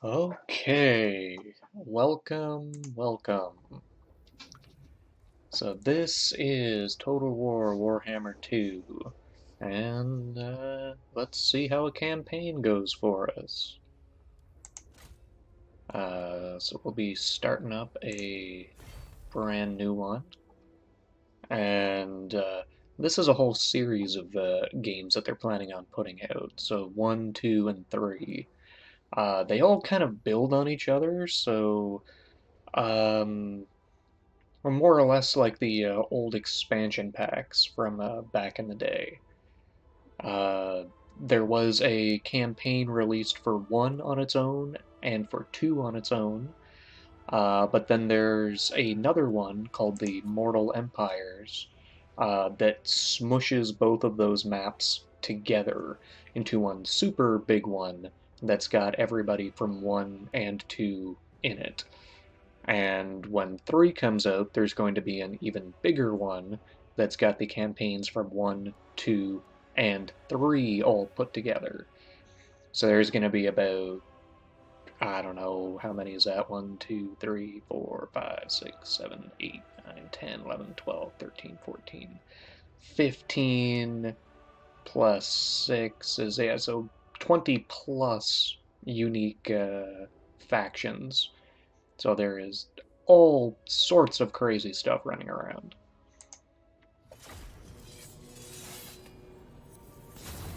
Okay, welcome. So this is Total War Warhammer 2, and let's see how a campaign goes for us. So we'll be starting up a brand new one, and this is a whole series of games that they're planning on putting out. So 1, 2, and 3. They all kind of build on each other, so um, or more or less like the old expansion packs from back in the day. Uh, there was a campaign released for 1 on its own and for 2 on its own, but then there's another one called the Mortal Empires that smushes both of those maps together into one super big one that's got everybody from 1 and 2 in it. And when 3 comes out, there's going to be an even bigger one that's got the campaigns from 1, 2, and 3 all put together. So there's going to be about, I don't know, how many is that? 1, 2, 3, 4, 5, 6, 7, 8, 9, 10, 11, 12, 13, 14, 15 plus 6 is, yeah, so 20 plus unique factions. So there is all sorts of crazy stuff running around.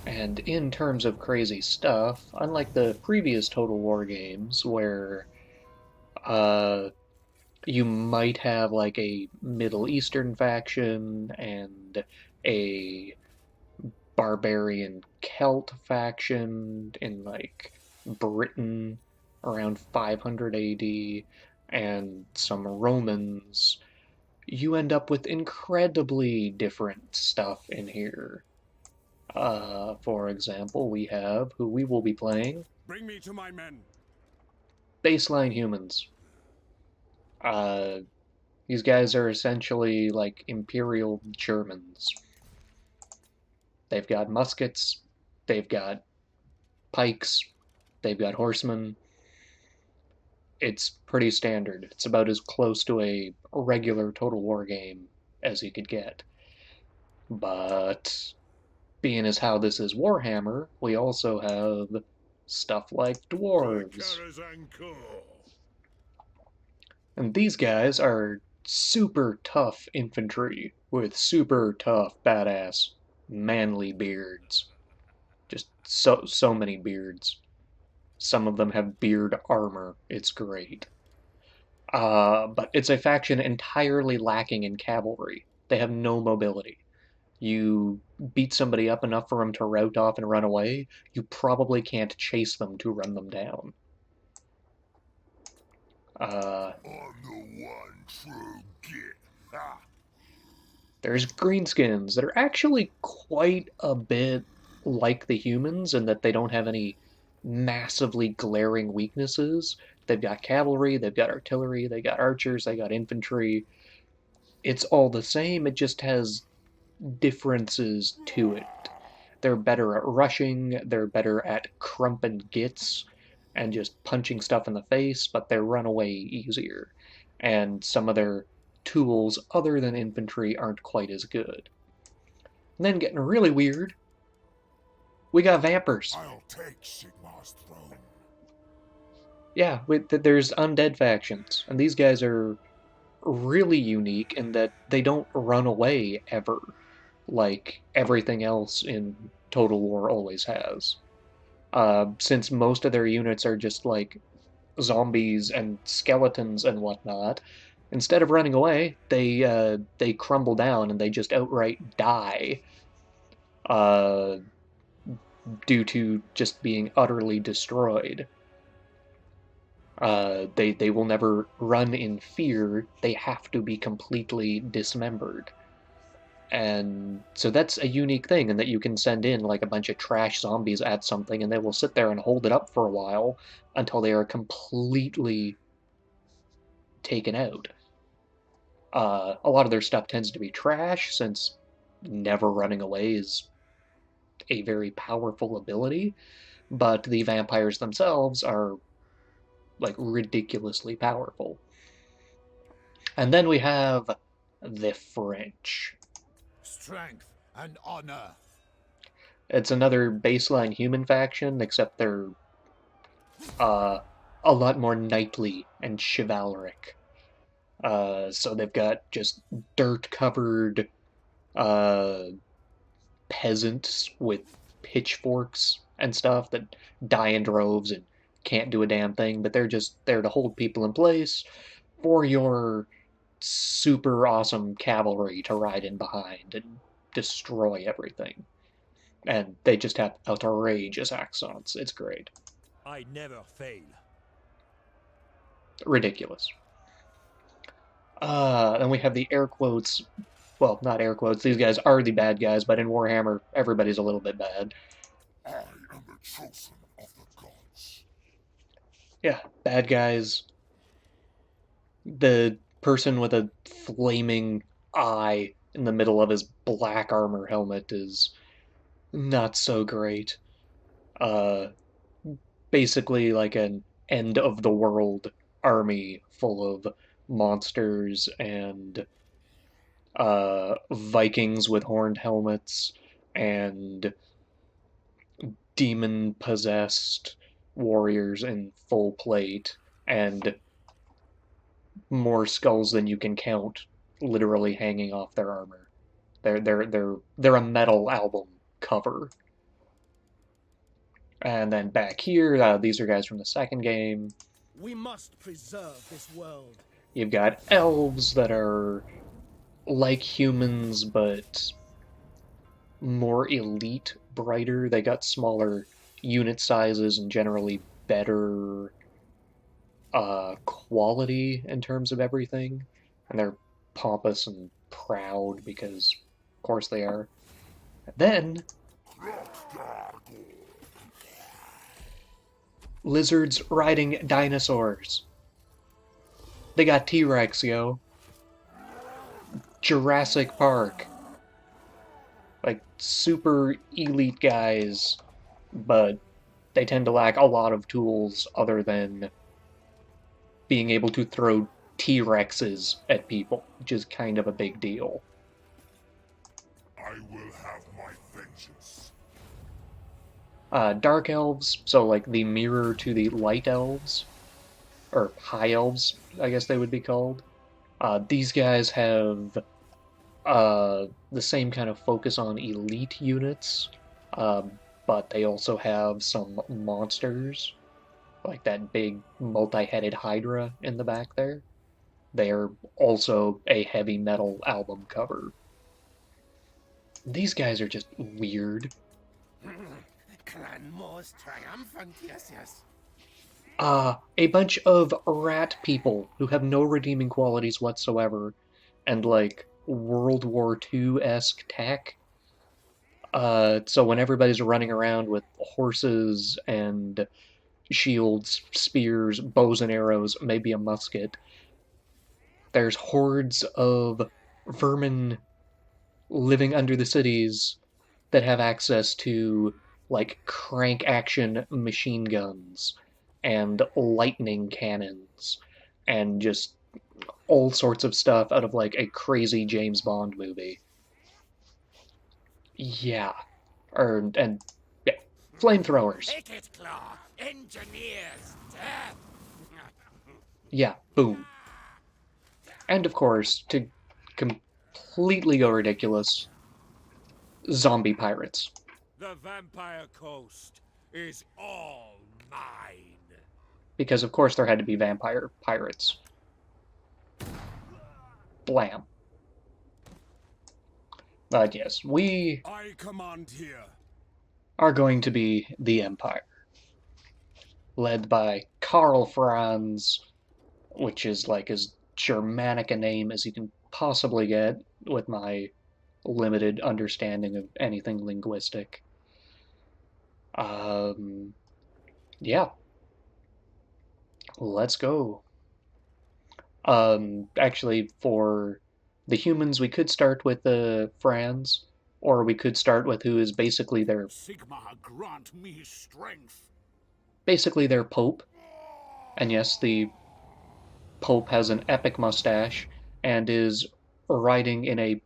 And in terms of crazy stuff, unlike the previous Total War games where uh, you might have like a Middle Eastern faction and a barbarian Celt faction in like Britain around 500 AD and some Romans, you end up with incredibly different stuff in here. For example, we have who we will be playing. Bring me to my men. Baseline humans. Uh, these guys are essentially like Imperial Germans. They've got muskets, they've got pikes, they've got horsemen. It's pretty standard. It's about as close to a regular Total War game as you could get. But being as how this is Warhammer, we also have stuff like dwarves. And these guys are super tough infantry with super tough, badass, manly beards. Just so many beards. Some of them have beard armor. It's great. But it's a faction entirely lacking in cavalry. They have no mobility. You beat somebody up enough for them to rout off and run away, you probably can't chase them to run them down. I'm the one true git. Ha! There's greenskins that are actually quite a bit like the humans in that they don't have any massively glaring weaknesses. They've got cavalry, they've got artillery, they got archers, they got infantry. It's all the same, it just has differences to it. They're better at rushing, they're better at crumping gits and just punching stuff in the face, but they run away easier. And some of their tools, other than infantry, aren't quite as good. And then getting really weird, we got vampires. I'll take Sigmar's throne. Yeah, there's undead factions, and these guys are really unique in that they don't run away ever, like everything else in Total War always has. Since most of their units are just like zombies and skeletons and whatnot, instead of running away, they crumble down and they just outright die uh, due to just being utterly destroyed. They will never run in fear. They have to be completely dismembered. And so that's a unique thing in that you can send in like a bunch of trash zombies at something and they will sit there and hold it up for a while until they are completely taken out. A lot of their stuff tends to be trash since never running away is a very powerful ability, but the vampires themselves are like ridiculously powerful. And then we have the French. Strength and honor. It's another baseline human faction, except they're uh, a lot more knightly and chivalric. So they've got just dirt-covered uh, peasants with pitchforks and stuff that die in droves and can't do a damn thing, but they're just there to hold people in place for your super awesome cavalry to ride in behind and destroy everything. And they just have outrageous accents. It's great. I never fail. Ridiculous. Then we have the air quotes. Well, not air quotes. These guys are the bad guys, but in Warhammer, everybody's a little bit bad. I am the chosen of the gods. Yeah, bad guys. The person with a flaming eye in the middle of his black armor helmet is not so great. Uh, Basically like an end of the world army full of monsters and Vikings with horned helmets and demon possessed warriors in full plate and more skulls than you can count literally hanging off their armor. They're a metal album cover. And then back here, these are guys from the second game. We must preserve this world. You've got elves that are like humans, but more elite, brighter. They got smaller unit sizes and generally better quality in terms of everything. And they're pompous and proud because, of course, they are. And then, lizards riding dinosaurs. They got T-Rex, yo. Jurassic Park. Like, super elite guys, but they tend to lack a lot of tools other than being able to throw T-Rexes at people, which is kind of a big deal. I will have my vengeance. Dark elves, so like the mirror to the light elves, or high elves, I guess they would be called. These guys have the same kind of focus on elite units, but they also have some monsters, like that big multi-headed Hydra in the back there. They are also a heavy metal album cover. These guys are just weird. Clan most triumphant, yes. A bunch of rat people who have no redeeming qualities whatsoever, and like World War II-esque tech. So when everybody's running around with horses and shields, spears, bows and arrows, maybe a musket, there's hordes of vermin living under the cities that have access to like crank action machine guns and lightning cannons and just all sorts of stuff out of like a crazy James Bond movie. Yeah. And yeah, flamethrowers. Picket claw, engineers, death. Yeah, boom. And of course, to completely go ridiculous, zombie pirates. The vampire coast is all mine. Because of course there had to be vampire pirates. Blam. But yes, we I command here. are going to be the Empire. Led by Karl Franz, which is like as Germanic a name as you can possibly get with my limited understanding of anything linguistic. Yeah. Let's go. Actually, for the humans, we could start with Franz, or we could start with who is basically their Sigma grant me strength. pope. And yes, the Pope has an epic mustache and is riding in a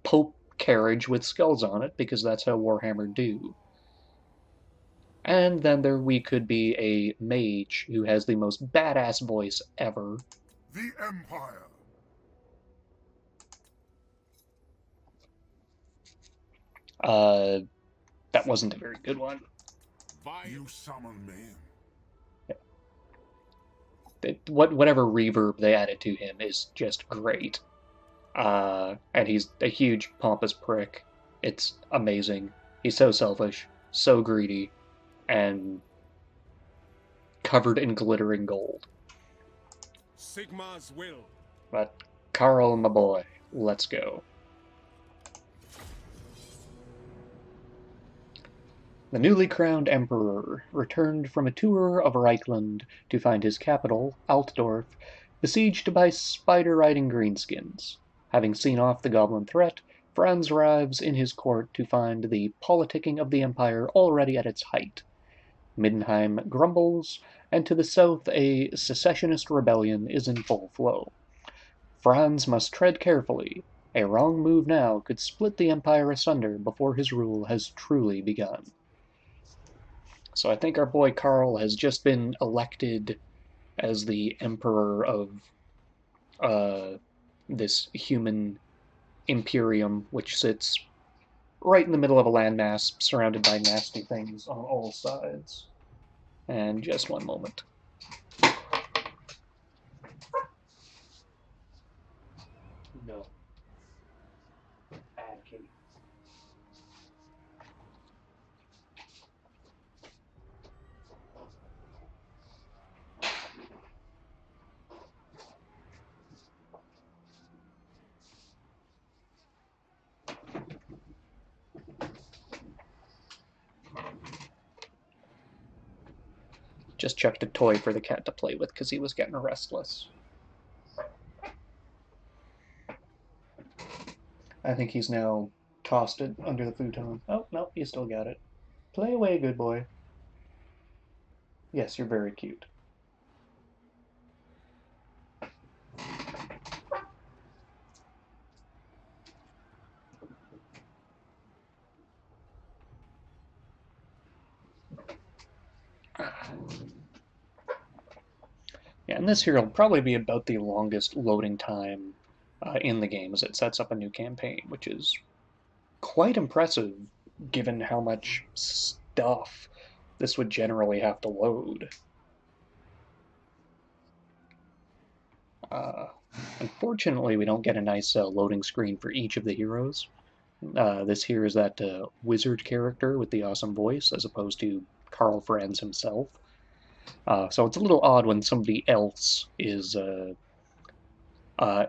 Pope carriage with skulls on it because that's how Warhammer do. And then we could be a mage who has the most badass voice ever. The Empire. Uh, that wasn't a very good one. You summon me. Whatever reverb they added to him is just great. And he's a huge pompous prick. It's amazing. He's so selfish, so greedy, and covered in glittering gold. Sigmar's will. But Karl, my boy, let's go. The newly crowned emperor returned from a tour of Reikland to find his capital, Altdorf, besieged by spider-riding greenskins. Having seen off the goblin threat, Franz arrives in his court to find the politicking of the empire already at its height. Middenheim grumbles, and to the south a secessionist rebellion is in full flow. Franz must tread carefully. A wrong move now could split the empire asunder before his rule has truly begun. So I think our boy Karl has just been elected as the emperor of this human imperium, which sits right in the middle of a landmass surrounded by nasty things on all sides. And just one moment. No. Bad kitty. Just chucked a toy for the cat to play with because he was getting restless. I think he's now tossed it under the futon. Oh, no, you still got it. Play away, good boy. Yes, you're very cute. Yeah, and this here will probably be about the longest loading time in the game as it sets up a new campaign, which is quite impressive given how much stuff this would generally have to load. Uh, Unfortunately, we don't get a nice loading screen for each of the heroes. This here is that wizard character with the awesome voice, as opposed to Karl Franz himself. So it's a little odd when somebody else is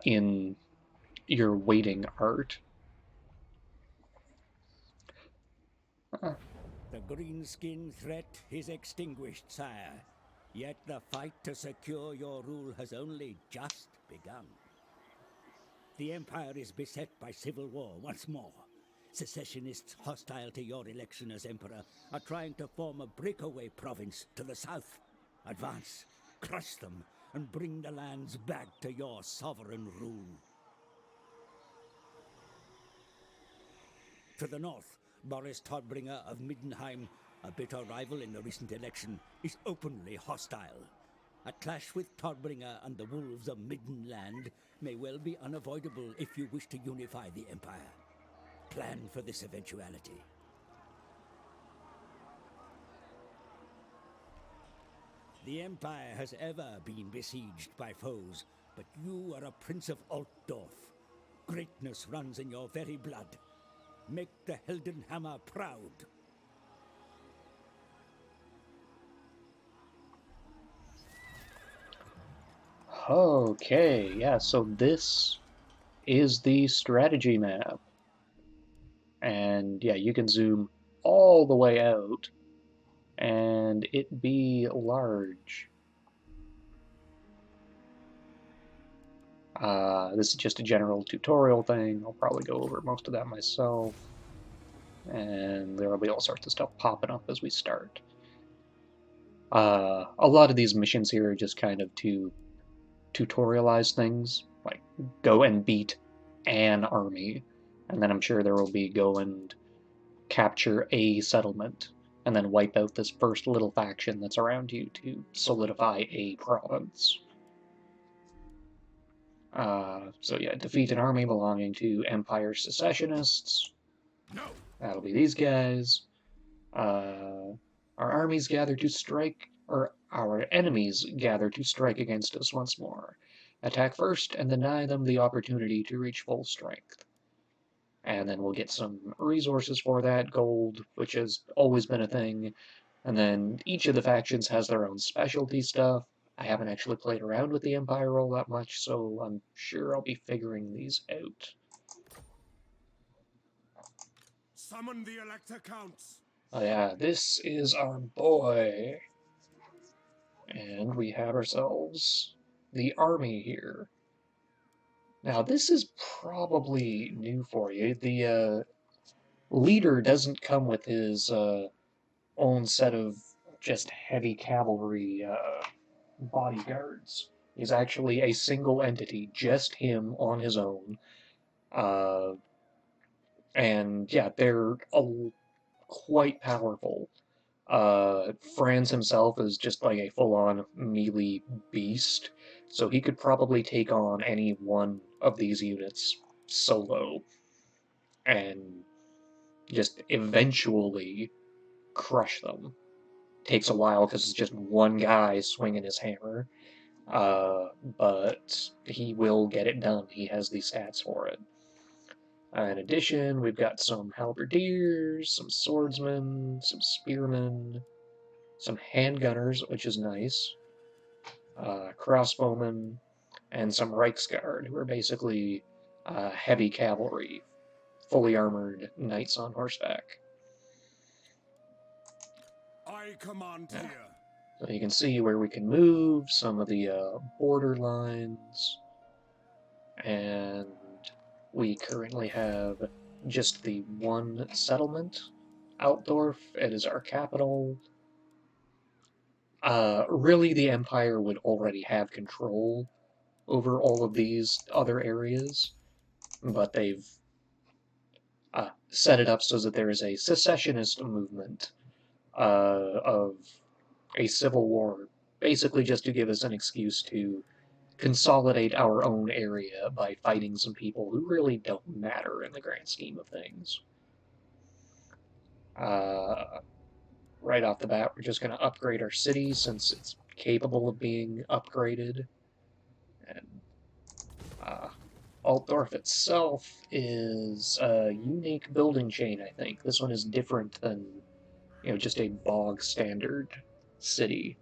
in your waiting art. The greenskin threat is extinguished, sire. Yet the fight to secure your rule has only just begun. The Empire is beset by civil war once more. Secessionists hostile to your election as Emperor are trying to form a breakaway province to the south. Advance, crush them, and bring the lands back to your sovereign rule. To the north, Boris Todbringer of Middenheim, a bitter rival in the recent election, is openly hostile. A clash with Todbringer and the wolves of Middenland may well be unavoidable if you wish to unify the Empire. Plan for this eventuality. The Empire has ever been besieged by foes, but you are a Prince of Altdorf. Greatness runs in your very blood. Make the Heldenhammer proud. Okay, yeah, so this is the strategy map. And yeah, you can zoom all the way out and it be large. This is just a general tutorial thing. I'll probably go over most of that myself. And there will be all sorts of stuff popping up as we start. A lot of these missions here are just kind of to tutorialize things, like go and beat an army, and then I'm sure there will be go and capture a settlement, and then wipe out this first little faction that's around you to solidify a province. So yeah, defeat an army belonging to Empire secessionists. No! That'll be these guys. Our armies gather to strike, or our enemies gather to strike against us once more. Attack first and deny them the opportunity to reach full strength. And then we'll get some resources for that, gold, which has always been a thing. And then each of the factions has their own specialty stuff. I haven't actually played around with the Empire all that much, so I'm sure I'll be figuring these out. Summon the Elector Counts! Oh yeah, this is our boy. And we have ourselves the army here. Now this is probably new for you. The leader doesn't come with his own set of just heavy cavalry bodyguards. He's actually a single entity, just him on his own. And yeah, they're quite powerful. Franz himself is just like a full-on melee beast, so he could probably take on any one of these units solo and just eventually crush them. Takes a while because it's just one guy swinging his hammer, but he will get it done. He has the stats for it. In addition, we've got some halberdiers, some swordsmen, some spearmen, some handgunners, which is nice, crossbowmen, and some Reiksguard, who are basically heavy cavalry, fully armored knights on horseback. I command here. So you can see where we can move, some of the border lines, and we currently have just the one settlement, Altdorf. It is our capital. Really, the Empire would already have control over all of these other areas, but they've set it up so that there is a secessionist movement of a civil war, basically just to give us an excuse to consolidate our own area by fighting some people who really don't matter in the grand scheme of things. Right off the bat, we're just going to upgrade our city since it's capable of being upgraded. And Altdorf itself is a unique building chain, I think. This one is different than, just a bog standard city.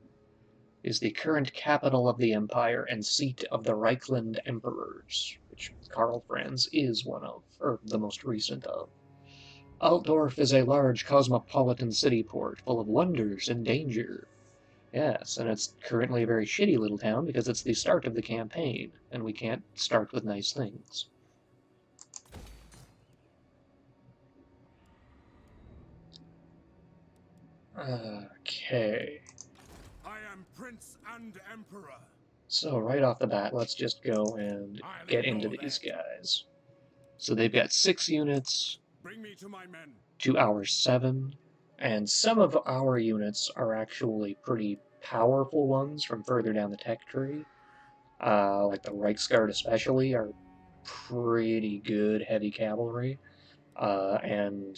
It is the current capital of the Empire and seat of the Reikland Emperors, which Karl Franz is one of, or the most recent of. Altdorf is a large cosmopolitan city port full of wonders and danger. Yes, and it's currently a very shitty little town because it's the start of the campaign, and we can't start with nice things. Okay. I am Prince and Emperor. So right off the bat, let's just go and get into these guys. So they've got 6 units. Bring me to my men. To our 7. And some of our units are actually pretty powerful ones from further down the tech tree. Like the Reiksguard especially are pretty good heavy cavalry. And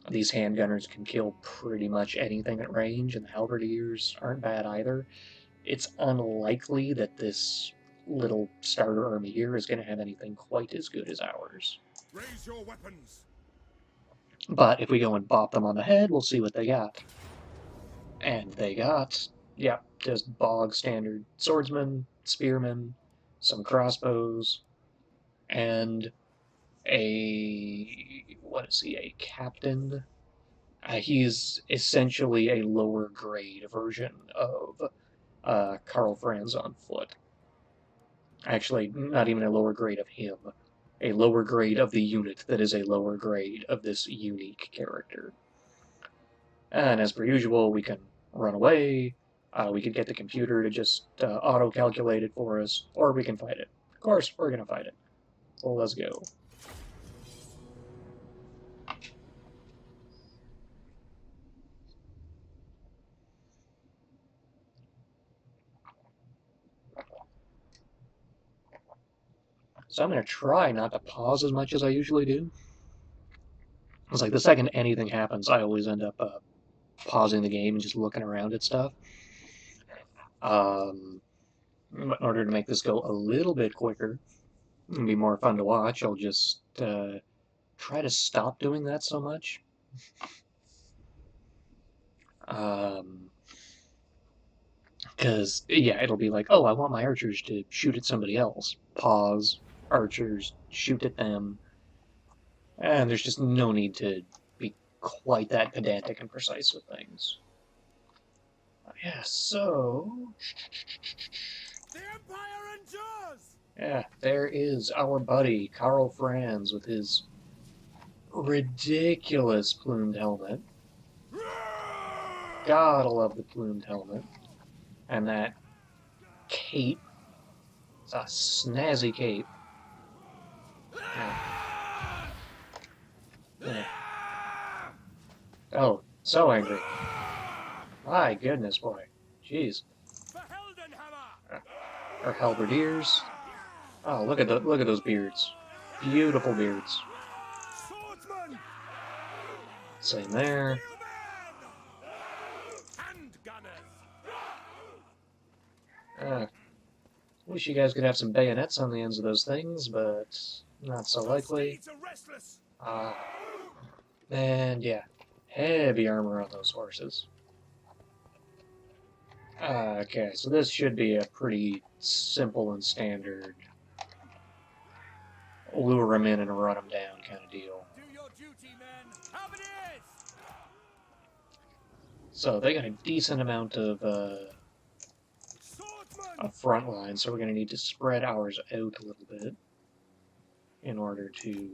these handgunners can kill pretty much anything at range, and the halberdiers aren't bad either. It's unlikely that this little starter army here is going to have anything quite as good as ours. Raise your weapons. But if we go and bop them on the head, we'll see what they got. And they got, yeah, just bog standard swordsmen, spearmen, some crossbows, and what is he, a captain? He's essentially a lower grade version of Karl Franz on foot. Actually, not even a lower grade of him. A lower grade of the unit that is a lower grade of this unique character. And as per usual, we can run away, We could get the computer to just auto-calculate it for us, or we can fight it. Of course, we're gonna fight it. So let's go. So I'm gonna try not to pause as much as I usually do. It's like the second anything happens, I always end up pausing the game and just looking around at stuff. In order to make this go a little bit quicker and be more fun to watch, I'll just try to stop doing that so much. Because, yeah, it'll be like, oh, I want my archers to shoot at somebody else. Pause, archers, shoot at them. And there's just no need to be quite that pedantic and precise with things. Yeah, so... The Empire endures! Yeah, there is our buddy, Karl Franz, with his ridiculous plumed helmet. Gotta love the plumed helmet. And that cape. It's a snazzy cape. Yeah. Yeah. Oh, so angry. My goodness, boy. Jeez. Our halberdiers. Oh, look at those beards. Beautiful beards. Same there. Wish you guys could have some bayonets on the ends of those things, but not so likely. And yeah, heavy armor on those horses. Okay, so this should be a pretty simple and standard lure them in and run them down kind of deal. Do your duty, men. Have it is! So they got a decent amount of front line, so we're going to need to spread ours out a little bit in order to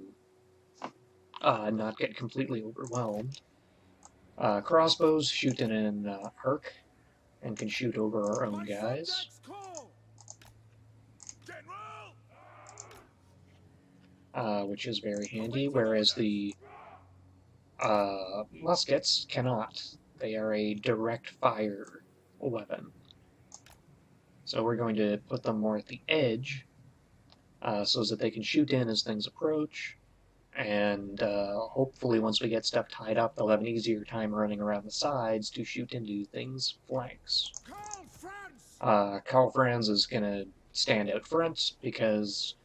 not get completely overwhelmed. Crossbows shooting in arc and can shoot over our own guys. Which is very handy, whereas the muskets cannot. They are a direct fire weapon. So we're going to put them more at the edge, so that they can shoot in as things approach, and hopefully once we get stuff tied up, they'll have an easier time running around the sides to shoot into things' flanks. Karl Franz is going to stand out front, because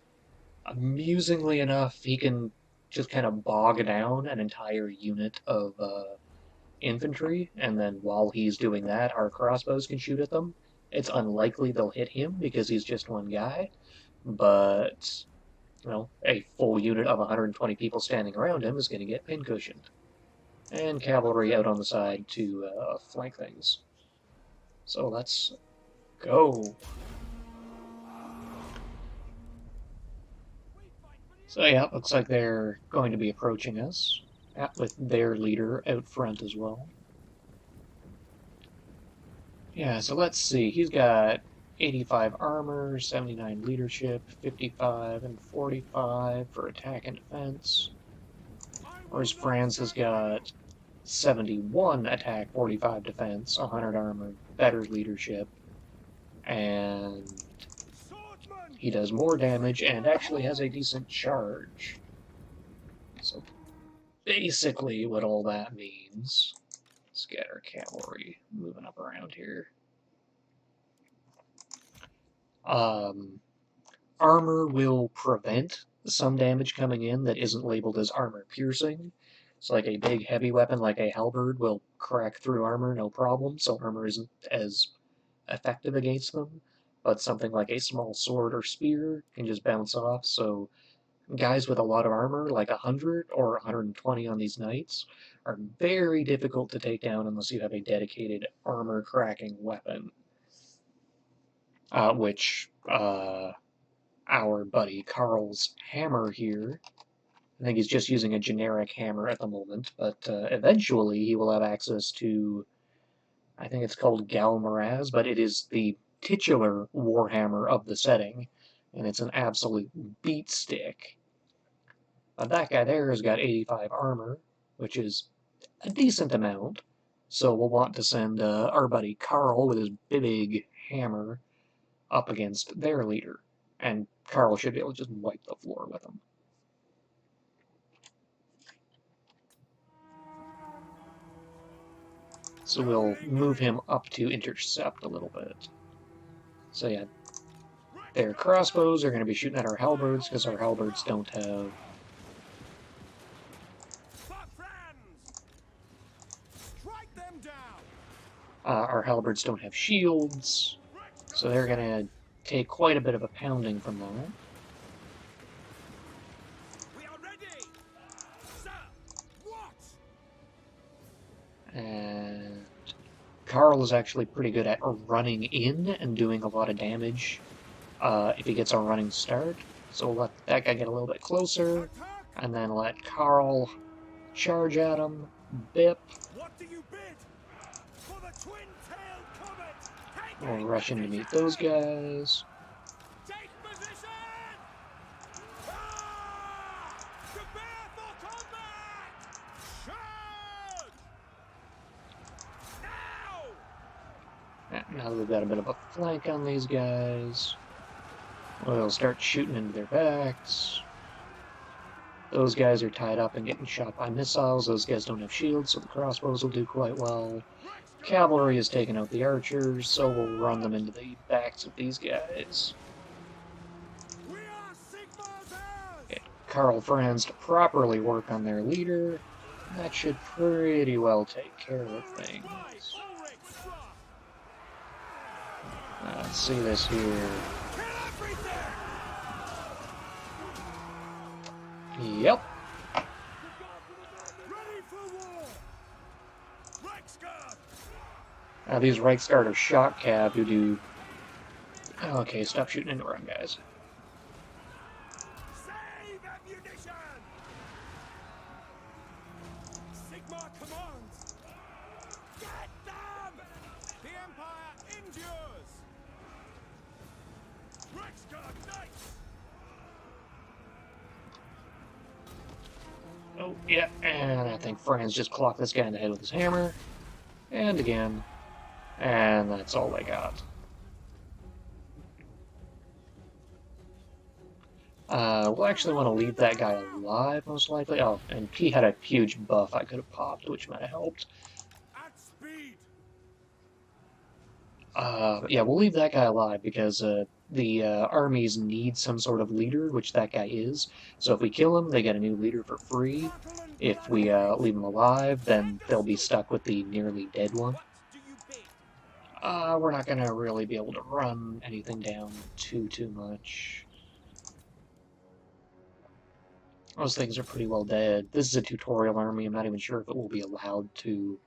amusingly enough, he can just kind of bog down an entire unit of infantry, and then while he's doing that, our crossbows can shoot at them. It's unlikely they'll hit him because he's just one guy, but, you know, a full unit of 120 people standing around him is going to get pincushioned. And cavalry out on the side to flank things. So let's go. So yeah, looks like they're going to be approaching us, with their leader out front as well. Yeah, so let's see. He's got 85 armor, 79 leadership, 55 and 45 for attack and defense. Whereas Franz has got 71 attack, 45 defense, 100 armor, better leadership, and he does more damage and actually has a decent charge. So basically what all that means... Let's get our cavalry moving up around here. Armor will prevent some damage coming in that isn't labeled as armor piercing. So like a big heavy weapon like a halberd will crack through armor no problem, so armor isn't as effective against them. But something like a small sword or spear can just bounce off, so guys with a lot of armor, like 100 or 120 on these knights, are very difficult to take down unless you have a dedicated armor-cracking weapon. Which, our buddy Karl's hammer here, I think he's just using a generic hammer at the moment, but eventually he will have access to I think it's called Galmaraz, but it is the titular Warhammer of the setting, and it's an absolute beat stick. But that guy there has got 85 armor, which is a decent amount, so we'll want to send our buddy Karl with his big hammer up against their leader, and Karl should be able to just wipe the floor with him. So we'll move him up to intercept a little bit. So yeah, their crossbows are going to be shooting at our halberds, because our halberds don't have... our halberds don't have shields, so they're going to take quite a bit of a pounding from that. And Karl is actually pretty good at running in and doing a lot of damage if he gets a running start. So we'll let that guy get a little bit closer, and then let Karl charge at him. Bip. We'll rush in to meet those guys. Now that we've got a bit of a flank on these guys, we'll start shooting into their backs. Those guys are tied up and getting shot by missiles. Those guys don't have shields, so the crossbows will do quite well. Cavalry is taking out the archers, so we'll run them into the backs of these guys. Get Karl Franz to properly work on their leader. That should pretty well take care of things. Let's see this here. Yep. These Reichsguard are shock cav who do... Okay, stop shooting into our guys. Oh, yeah, and I think Franz just clocked this guy in the head with his hammer. And again. And that's all they got. We'll actually want to leave that guy alive, most likely. Oh, and he had a huge buff I could have popped, which might have helped. Yeah, we'll leave that guy alive because the armies need some sort of leader, which that guy is. So if we kill him, they get a new leader for free. If we leave him alive, then they'll be stuck with the nearly dead one. We're not going to really be able to run anything down too much. Those things are pretty well dead. This is a tutorial army. I'm not even sure if it will be allowed to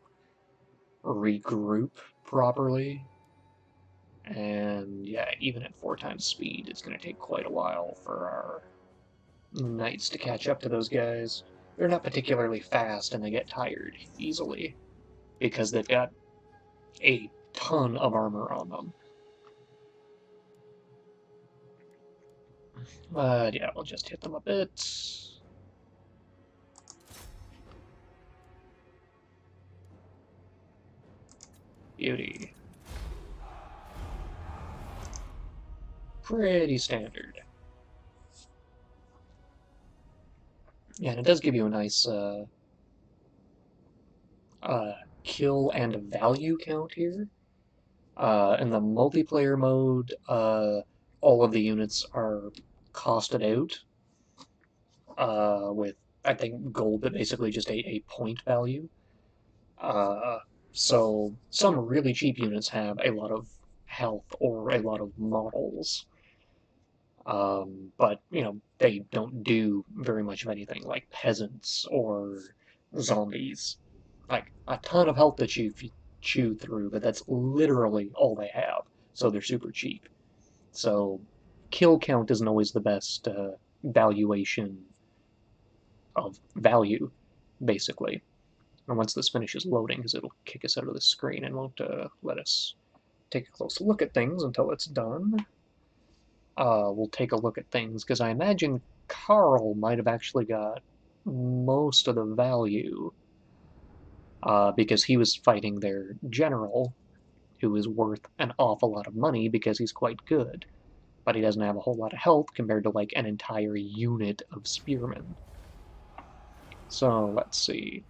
regroup properly. And yeah, even at 4 times speed, it's going to take quite a while for our knights to catch up to those guys. They're not particularly fast, and they get tired easily because they've got a ton of armor on them. But yeah, we'll just hit them a bit. Beauty. Pretty standard. Yeah, and it does give you a nice kill and value count here. In the multiplayer mode, all of the units are costed out with, I think, gold, but basically just a point value. So some really cheap units have a lot of health or a lot of models. But, you know, they don't do very much of anything, like peasants or zombies. Like, a ton of health that you chew through, but that's literally all they have, so they're super cheap. So, kill count isn't always the best valuation of value, basically. And once this finishes loading, because it'll kick us out of the screen and won't let us take a close look at things until it's done. We'll take a look at things, because I imagine Karl might have actually got most of the value, because he was fighting their general, who is worth an awful lot of money because he's quite good. But he doesn't have a whole lot of health compared to like an entire unit of spearmen. So let's see.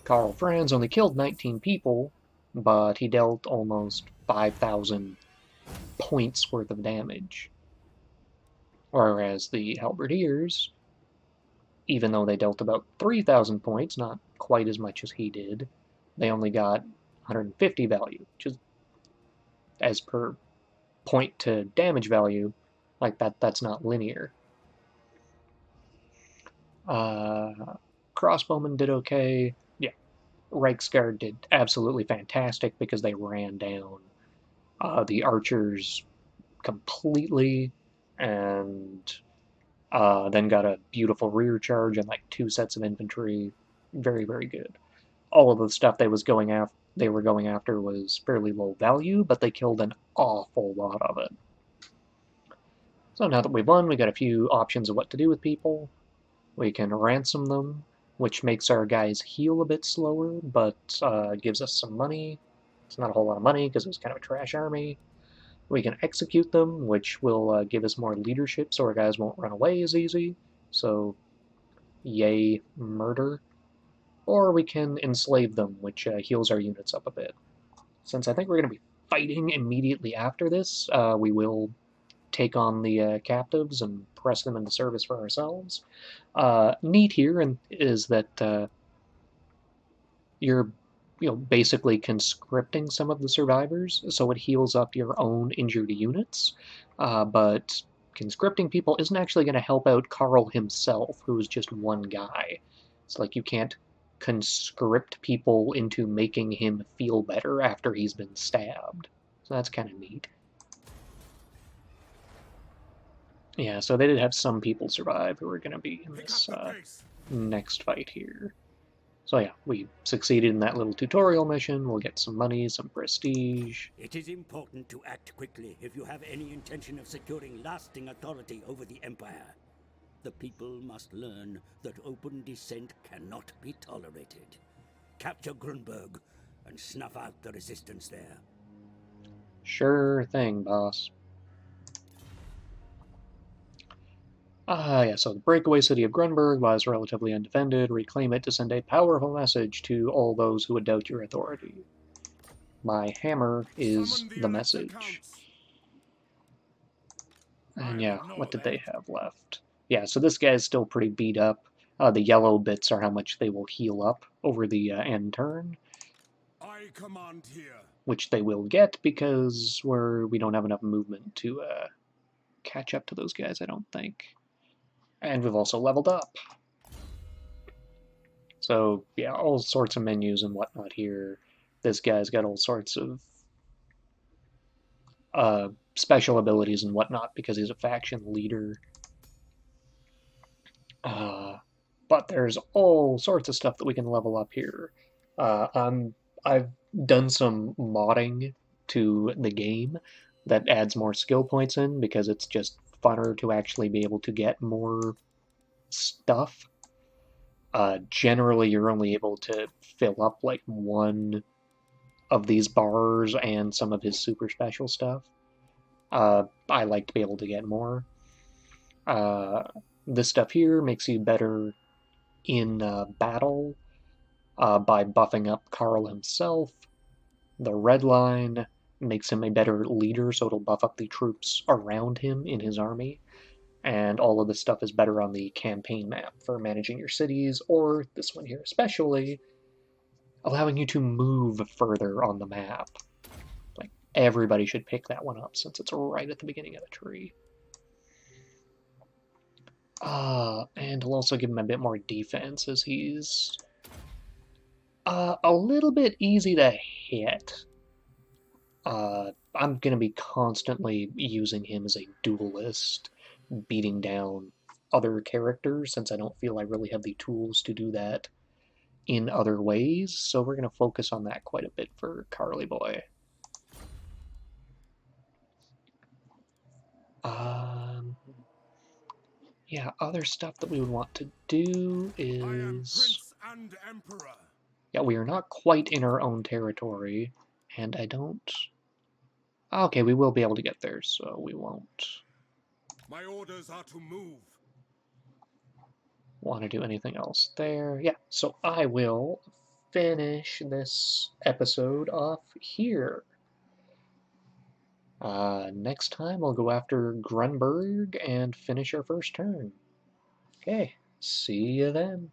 Karl Franz only killed 19 people, but he dealt almost 5,000 points worth of damage. Whereas the Halberdiers, even though they dealt about 3,000 points, not quite as much as he did, they only got 150 value, which is, as per point to damage value, like that's not linear. Crossbowmen did okay. Yeah, Reiksguard did absolutely fantastic because they ran down the archers completely, and then got a beautiful rear charge and like 2 sets of infantry. Very, very good. All of the stuff they were going after was fairly low value, but they killed an awful lot of it. So now that we've won, we got a few options of what to do with people. We can ransom them, which makes our guys heal a bit slower, but gives us some money. It's not a whole lot of money because it was kind of a trash army. We can execute them, which will give us more leadership so our guys won't run away as easy. So, yay, murder. Or we can enslave them, which heals our units up a bit. Since I think we're going to be fighting immediately after this, we will take on the captives and press them into service for ourselves. Neat here is that you're basically conscripting some of the survivors, so it heals up your own injured units, but conscripting people isn't actually going to help out Karl himself, who is just one guy. It's like you can't conscript people into making him feel better after he's been stabbed. So that's kind of neat. Yeah, so they did have some people survive who are going to be in this next fight here. So yeah, we succeeded in that little tutorial mission. We'll get some money, some prestige. It is important to act quickly if you have any intention of securing lasting authority over the Empire. The people must learn that open dissent cannot be tolerated. Capture Grunberg and snuff out the resistance there. Sure thing, boss. Yeah, so the breakaway city of Grunberg lies relatively undefended. Reclaim it to send a powerful message to all those who would doubt your authority. My hammer is the message. And yeah, what did they have left? Yeah, so this guy's still pretty beat up. The yellow bits are how much they will heal up over the end turn. I command here. Which they will get because we don't have enough movement to catch up to those guys, I don't think. And we've also leveled up. So, yeah, all sorts of menus and whatnot here. This guy's got all sorts of special abilities and whatnot because he's a faction leader. But there's all sorts of stuff that we can level up here. I've done some modding to the game that adds more skill points in because it's just funner to actually be able to get more stuff. Generally, you're only able to fill up like one of these bars and some of his super special stuff. I like to be able to get more. This stuff here makes you better in battle by buffing up Karl himself. The red line makes him a better leader, so it'll buff up the troops around him in his army. And all of this stuff is better on the campaign map for managing your cities, or this one here especially, allowing you to move further on the map. Like, everybody should pick that one up since it's right at the beginning of the tree. And it'll also give him a bit more defense as he's a little bit easy to hit. I'm going to be constantly using him as a duelist, beating down other characters, since I don't feel I really have the tools to do that in other ways, so we're going to focus on that quite a bit for Carly Boy. Yeah, other stuff that we would want to do I am is... Prince and Emperor. Yeah, we are not quite in our own territory, and I don't... Okay, we will be able to get there, so we won't My orders are to move. want to do anything else there. Yeah, so I will finish this episode off here. Next time we'll go after Grunberg and finish our first turn. Okay, see you then.